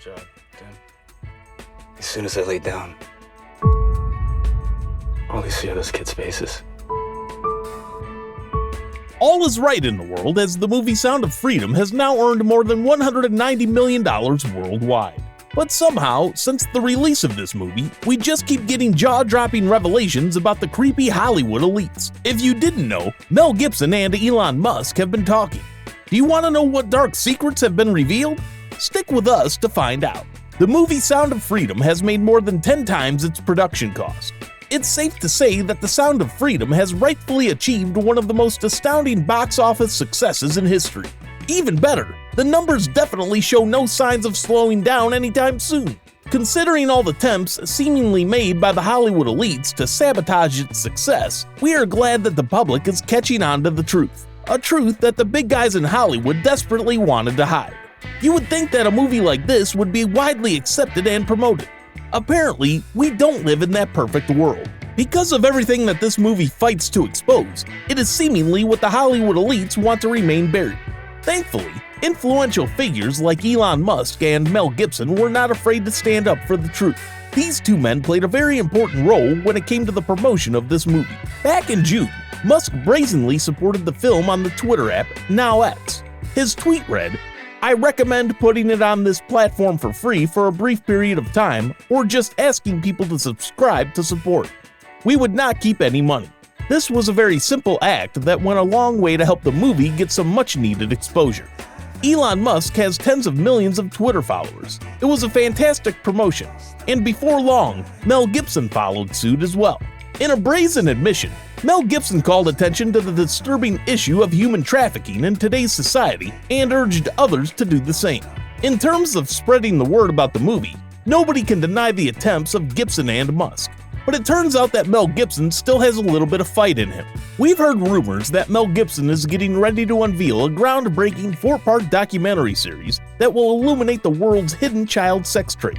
job, Tim. As soon as I lay down, all I see are those kids' faces. All is right in the world as the movie Sound of Freedom has now earned more than $190 million worldwide. But somehow, since the release of this movie, we just keep getting jaw-dropping revelations about the creepy Hollywood elites. If you didn't know, Mel Gibson and Elon Musk have been talking. Do you want to know what dark secrets have been revealed? Stick with us to find out. The movie Sound of Freedom has made more than 10 times its production cost. It's safe to say that The Sound of Freedom has rightfully achieved one of the most astounding box office successes in history. Even better, the numbers definitely show no signs of slowing down anytime soon. Considering all the attempts seemingly made by the Hollywood elites to sabotage its success, we are glad that the public is catching on to the truth. A truth that the big guys in Hollywood desperately wanted to hide. You would think that a movie like this would be widely accepted and promoted. Apparently, we don't live in that perfect world. Because of everything that this movie fights to expose, it is seemingly what the Hollywood elites want to remain buried. Thankfully, influential figures like Elon Musk and Mel Gibson were not afraid to stand up for the truth. These two men played a very important role when it came to the promotion of this movie. Back in June, Musk brazenly supported the film on the Twitter app, now X. His tweet read, "I recommend putting it on this platform for free for a brief period of time, or just asking people to subscribe to support. We would not keep any money." This was a very simple act that went a long way to help the movie get some much-needed exposure. Elon Musk has tens of millions of Twitter followers. It was a fantastic promotion, and before long, Mel Gibson followed suit as well. In a brazen admission, Mel Gibson called attention to the disturbing issue of human trafficking in today's society and urged others to do the same. In terms of spreading the word about the movie, nobody can deny the attempts of Gibson and Musk. But it turns out that Mel Gibson still has a little bit of fight in him. We've heard rumors that Mel Gibson is getting ready to unveil a groundbreaking 4-part documentary series that will illuminate the world's hidden child sex trade.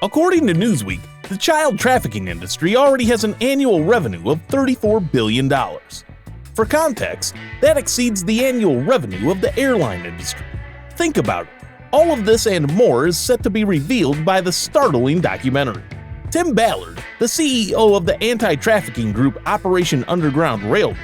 According to Newsweek, the child trafficking industry already has an annual revenue of $34 billion. For context, that exceeds the annual revenue of the airline industry. Think about it. All of this and more is set to be revealed by the startling documentary. Tim Ballard, the CEO of the anti-trafficking group Operation Underground Railroad,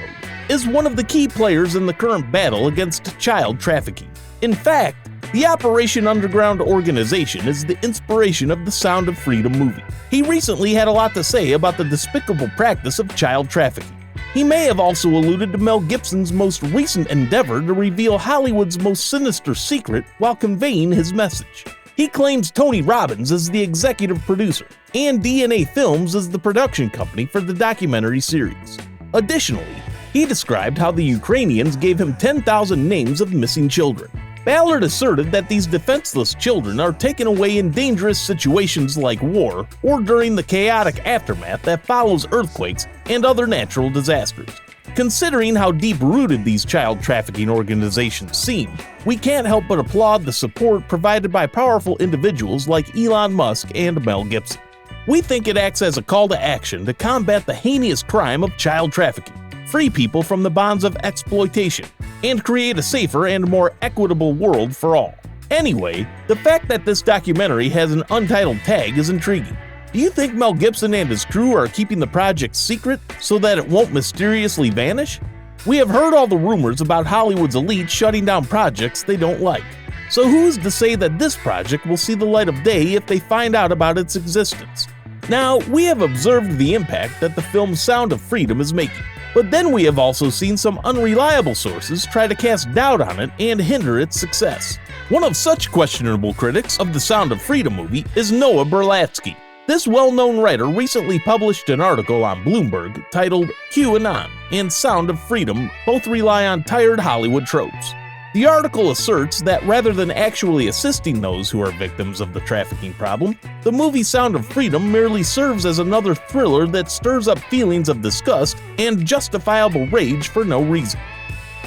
is one of the key players in the current battle against child trafficking. In fact, the Operation Underground organization is the inspiration of the Sound of Freedom movie. He recently had a lot to say about the despicable practice of child trafficking. He may have also alluded to Mel Gibson's most recent endeavor to reveal Hollywood's most sinister secret while conveying his message. He claims Tony Robbins is the executive producer, and DNA Films is the production company for the documentary series. Additionally, he described how the Ukrainians gave him 10,000 names of missing children. Ballard asserted that these defenseless children are taken away in dangerous situations like war or during the chaotic aftermath that follows earthquakes and other natural disasters. Considering how deep-rooted these child trafficking organizations seem, we can't help but applaud the support provided by powerful individuals like Elon Musk and Mel Gibson. We think it acts as a call to action to combat the heinous crime of child trafficking, free people from the bonds of exploitation, and create a safer and more equitable world for all. Anyway, the fact that this documentary has an untitled tag is intriguing. Do you think Mel Gibson and his crew are keeping the project secret so that it won't mysteriously vanish? We have heard all the rumors about Hollywood's elite shutting down projects they don't like. So who's to say that this project will see the light of day if they find out about its existence? Now, we have observed the impact that the film Sound of Freedom is making, but then we have also seen some unreliable sources try to cast doubt on it and hinder its success. One of such questionable critics of the Sound of Freedom movie is Noah Berlatsky. This well-known writer recently published an article on Bloomberg titled QAnon and Sound of Freedom both rely on tired Hollywood tropes. The article asserts that rather than actually assisting those who are victims of the trafficking problem, the movie Sound of Freedom merely serves as another thriller that stirs up feelings of disgust and justifiable rage for no reason.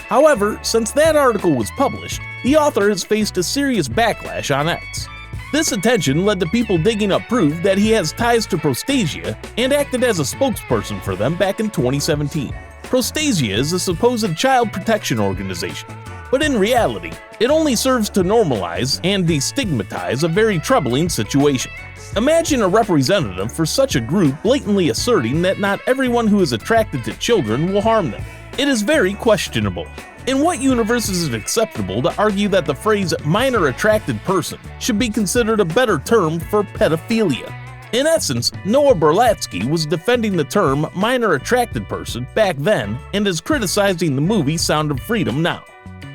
However, since that article was published, the author has faced a serious backlash on X. This attention led to people digging up proof that he has ties to Prostasia and acted as a spokesperson for them back in 2017. Prostasia is a supposed child protection organization. But in reality, it only serves to normalize and destigmatize a very troubling situation. Imagine a representative for such a group blatantly asserting that not everyone who is attracted to children will harm them. It is very questionable. In what universe is it acceptable to argue that the phrase minor attracted person should be considered a better term for pedophilia? In essence, Noah Berlatsky was defending the term minor attracted person back then and is criticizing the movie Sound of Freedom now.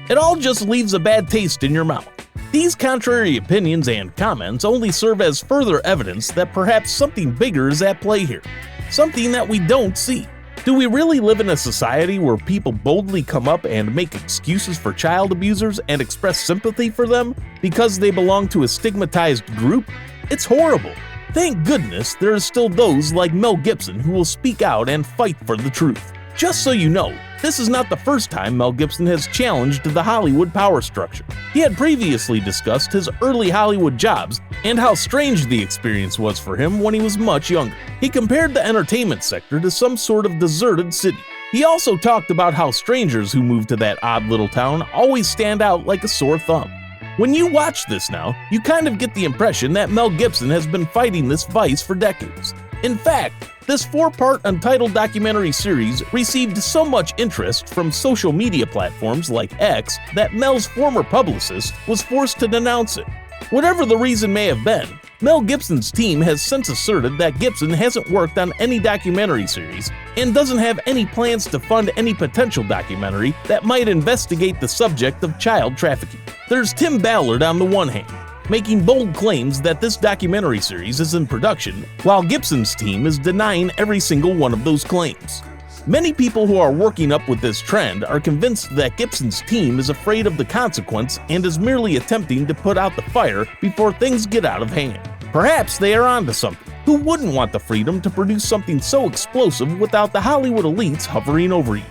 It all just leaves a bad taste in your mouth. These contrary opinions and comments only serve as further evidence that perhaps something bigger is at play here, something that we don't see. Do we really live in a society where people boldly come up and make excuses for child abusers and express sympathy for them because they belong to a stigmatized group? It's horrible. Thank goodness there are still those like Mel Gibson who will speak out and fight for the truth. Just so you know, this is not the first time Mel Gibson has challenged the Hollywood power structure. He had previously discussed his early Hollywood jobs and how strange the experience was for him when he was much younger. He compared the entertainment sector to some sort of deserted city. He also talked about how strangers who move to that odd little town always stand out like a sore thumb. When you watch this now, you kind of get the impression that Mel Gibson has been fighting this vice for decades. In fact, this 4-part untitled documentary series received so much interest from social media platforms like X that Mel's former publicist was forced to denounce it. Whatever the reason may have been, Mel Gibson's team has since asserted that Gibson hasn't worked on any documentary series and doesn't have any plans to fund any potential documentary that might investigate the subject of child trafficking. There's Tim Ballard on the one hand, making bold claims that this documentary series is in production, while Gibson's team is denying every single one of those claims. Many people who are working up with this trend are convinced that Gibson's team is afraid of the consequence and is merely attempting to put out the fire before things get out of hand. Perhaps they are onto something. Who wouldn't want the freedom to produce something so explosive without the Hollywood elites hovering over you?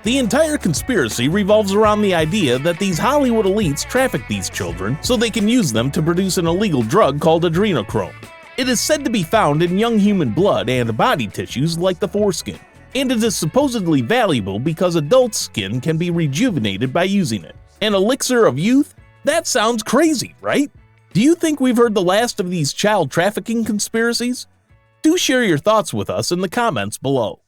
The entire conspiracy revolves around the idea that these Hollywood elites traffic these children so they can use them to produce an illegal drug called adrenochrome. It is said to be found in young human blood and body tissues like the foreskin, and it is supposedly valuable because adult skin can be rejuvenated by using it. An elixir of youth? That sounds crazy, right? Do you think we've heard the last of these child trafficking conspiracies? Do share your thoughts with us in the comments below.